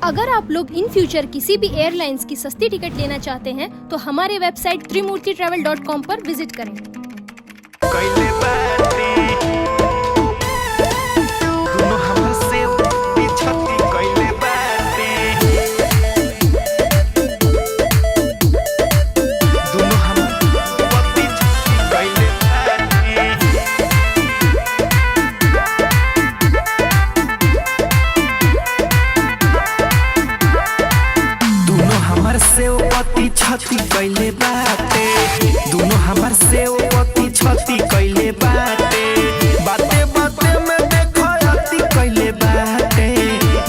अगर आप लोग इन फ्यूचर किसी भी एयरलाइंस की सस्ती टिकट लेना चाहते हैं तो हमारे वेबसाइट त्रिमूर्तिtravel.com पर विजिट करें। छती कैले बाटे दोनों हमार से ओती छती कैले बाटे बाते बाते में देखो अति कैले बाटे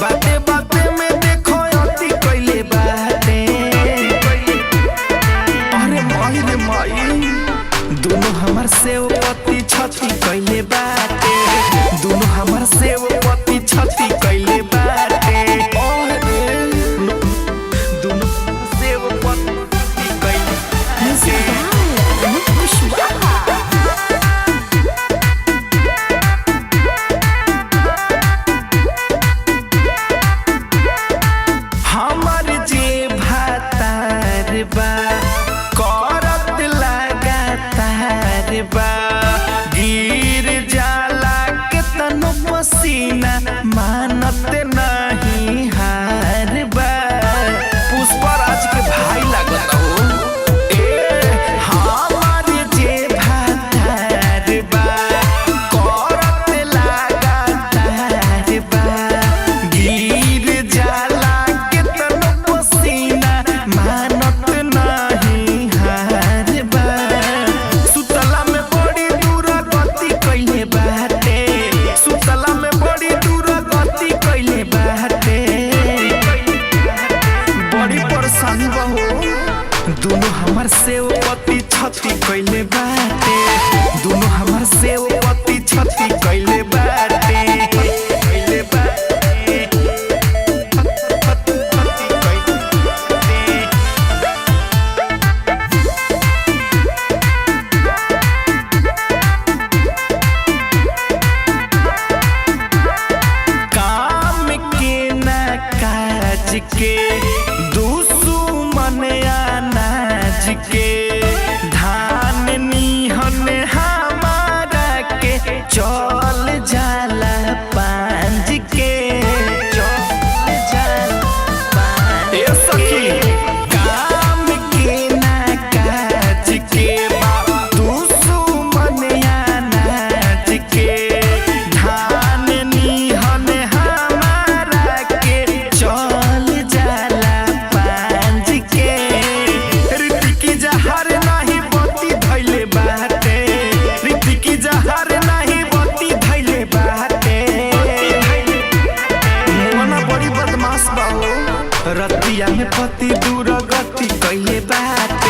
बाते बाते में देखो अति कैले बाटे। अरे माई रे माई दोनों हमार से ओती छती कैले बाटे दोनों हमार से ओती छती कैले बाटे। करत लगातार बा गिर जाला के तनो पसीना मानत नहीं हार बा। पुष्पराज के भाई लगता हो हमारे जे भातार बा करत लगातार बा गिर जाला के तनो पसीना मानत दोनों हमार से ओती छती कैले बाटे दोनों हमार से ओती छती कैले बाटे कैले बाटे काम के ना काज के के धान निहन हमारा के चल जाला पांज के चल जाला पांज ए सखी काम के ना काज के दुश्मन अनाज के धान निहन हमारा के चल जाला पांज के। जहर नहीं बत्ती धैले बाटे रीति की जहर नहीं बत्ती धैले बाटे मोना बड़ी बदमाश बा रतिया में पति दूर गति कैले बाटे।